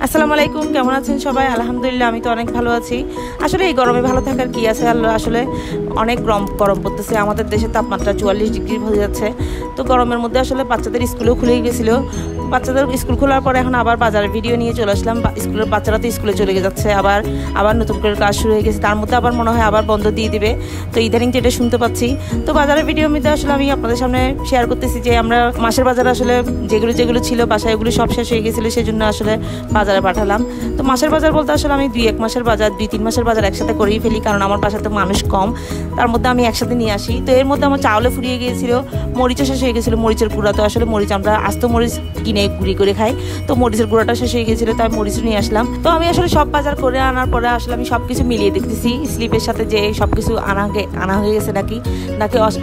আসসালামু আলাইকুম, কেমন আছেন সবাই? আলহামদুলিল্লাহ, আমি তো অনেক ভালো আছি। আসলে এই গরমে ভালো থাকার কি আছে, আসলে অনেক গরম পড়তেছে। আমাদের দেশের তাপমাত্রা 44 ডিগ্রি হয়ে যাচ্ছে। তো গরমের মধ্যে আসলে বাচ্চাদের স্কুলেও খুলে গেছিলো। বাচ্চাদের স্কুল খোলার পরে এখন আবার বাজারের ভিডিও নিয়ে চলে আসলাম। স্কুলের বাচ্চারা তো স্কুলে চলে যাচ্ছে, আবার নতুন করে কাজ শুরু হয়ে গেছে। তার মধ্যে আবার মনে হয় আবার বন্ধ দিয়ে দিবে। তো ইদানিং যেটা শুনতে পাচ্ছি, তো বাজারের ভিডিওর মধ্যে আসলে আমি আপনাদের সামনে শেয়ার করতেছি যে আমরা মাসের বাজার আসলে যেগুলো ছিল বাসায়, এগুলো সব শেষ হয়ে গেছিলো, সেই জন্য আসলে বাজারে পাঠালাম। তো মাসের বাজার বলতে আসলে আমি 2-1 মাসের বাজার, 2-3 মাসের বাজার একসাথে করেই ফেলি, কারণ আমার বাসায় তো মানুষ কম। তার মধ্যে আমি একসাথে নিয়ে আসি। তো এর মধ্যে আমার চাউলে ফুরিয়ে গিয়েছিল, মরিচও শেষ হয়ে গেছিলো। মরিচের গুঁড়া, তো আসলে মরিচ আমরা আস্ত মরিচ কিনে গুঁড়ি করে খাই, তো মরিচের গুঁড়াটা শেষ হয়ে গেছিলো, তাই মরিচও নিয়ে আসলাম। তো আমি আসলে সব বাজার করে আনার পরে আসলে আমি সব কিছু মিলিয়ে দেখতেছি স্লিপের সাথে, যে সব কিছু আনা হয়ে গেছে নাকি।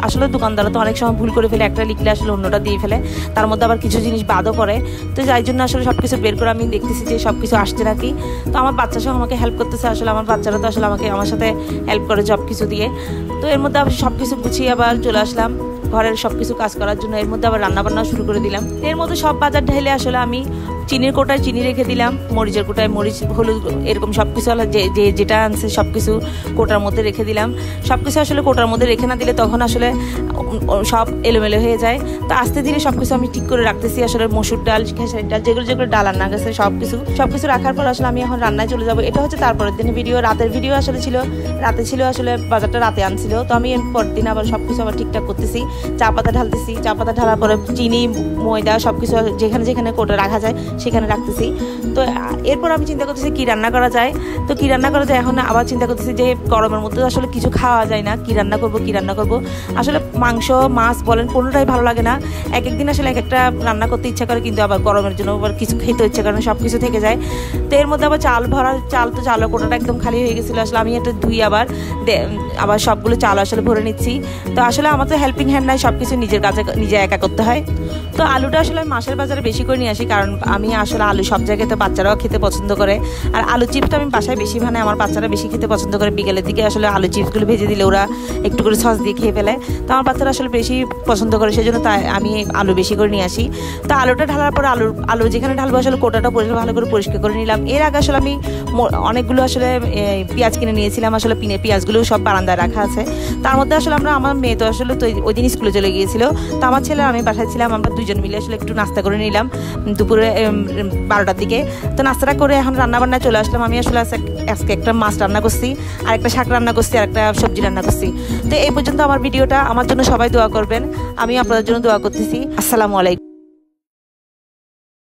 আসলে দোকানদাররা তো অনেক সময় ভুল করে ফেলে, একটা লিখলে আসলে অন্যটা দিয়ে ফেলে, তার মধ্যে আবার কিছু জিনিস বাদও করে। তো যাই জন্য আসলে সব কিছু বের করে আমি দেখতেছি যে সব কিছু আসছে নাকি। তো আমার বাচ্চা সব আমাকে হেল্প করতেছে। আসলে আমার বাচ্চারা তো আসলে আমার সাথে হেল্প করে সব কিছু দিয়ে। তো এর মধ্যে আমি সব কিছু গুছিয়ে আবার চলে আসলাম ঘরের সব কিছু কাজ করার জন্য। এর মধ্যে আবার রান্নাবান্না শুরু করে দিলাম। এর মধ্যে সব বাজার ঢেলে আসলে আমি চিনির কোটায় চিনি রেখে দিলাম, মরিচের কোটায় মরিচ, হলুদ, এরকম সব কিছু যেটা আনছে সব কিছু কোটার মধ্যে রেখে দিলাম। সব কিছু আসলে কোটার মধ্যে রেখে না দিলে তখন আসলে সব এলোমেলো হয়ে যায়। তো আস্তে ধীরে সব কিছু আমি ঠিক করে রাখতেছি। আসলে মসুর ডাল, খেসারির ডাল, যেগুলো ডাল রান্না গেছে সব কিছু রাখার পর আসলে আমি এখন রান্নায় চলে যাবো। এটা হচ্ছে তারপরের দিনের ভিডিও, রাতের ভিডিও আসলে রাতে ছিল আসলে বাজারটা রাতে আনছিল। তো আমি এর পরের দিন আবার সব কিছু আবার ঠিকঠাক করতেছি। চা পাতা ঢালতেছি, চা পাতা ঢালার পরে চিনি, ময়দা সব কিছু যেখানে কোটা রাখা যায় সেখানে রাখতেছি। তো এরপর আমি চিন্তা করতেছি কি রান্না করা যায়। তো কি রান্না করা যায়, এখন আবার চিন্তা করতেছি যে গরমের মধ্যে আসলে কিছু খাওয়া যায় না, কি রান্না করব। আসলে মাংস, মাছ বলেন, কোনোটাই ভালো লাগে না। একদিন আসলে একটা রান্না করতে ইচ্ছা করে, কিন্তু আবার গরমের জন্য আবার কিছু খেতে ইচ্ছা করে না, সব কিছু থেকে যায়। তো এর মধ্যে আবার চালের কোটাটা একদম খালি হয়ে গেছিলো। আসলে আমি একটা ধুই আবার সবগুলো চাল আসলে ভরে নিচ্ছি। তো আসলে আমার তো হেল্পিং হ্যান্ড নাই, সব কিছু নিজের কাছে নিজে একা করতে হয়। তো আলুটা আসলে আমি মাসের বাজারে বেশি করে নিয়ে আসি, কারণ আমি আসলে আলু সব জায়গায় তো বাচ্চারাও খেতে পছন্দ করে। আর আলু চিপসটা আমি বাসায় বেশি বানাই, আমার বাচ্চারা বেশি খেতে পছন্দ করে। বিকেলের দিকে আসলে আলু চিপসগুলো ভেজে দিলে ওরা একটু করে সস দিয়ে খেয়ে ফেলে। তো আমার বাচ্চারা আসলে বেশি পছন্দ করে, সেই জন্য তাই আমি আলু বেশি করে নিয়ে আসি। তো আলুটা ঢালার পর আলু যেখানে ঢালবো আসলে কোটাটা ভালো করে পরিষ্কার করে নিলাম। এর আগে আসলে আমি অনেকগুলো আসলে পেঁয়াজ কিনে নিয়েছিলাম। আসলে পেঁয়াজগুলো সব বারান্দায় রাখা আছে। তার মধ্যে আসলে আমার মেয়ে তো আসলে তো ওই দিন স্কুলে চলে গিয়েছিল। তো আমার ছেলে আমি বাসায় ছিলাম, আমরা দুজন মিলে আসলে একটু নাস্তা করে নিলাম দুপুরে 12টার দিকে। তো নাস্তাটা করে এখন রান্নাবান্নায় চলে আসলাম। আমি আসলে আজকে একটা মাছ রান্না করছি, আর একটা শাক রান্না করছি, আর একটা সবজি রান্না করছি। তো এই পর্যন্ত আমার ভিডিওটা। আমার জন্য সবাই দোয়া করবেন, আমি আপনাদের জন্য দোয়া করতেছি। আসসালামু আলাইকুম।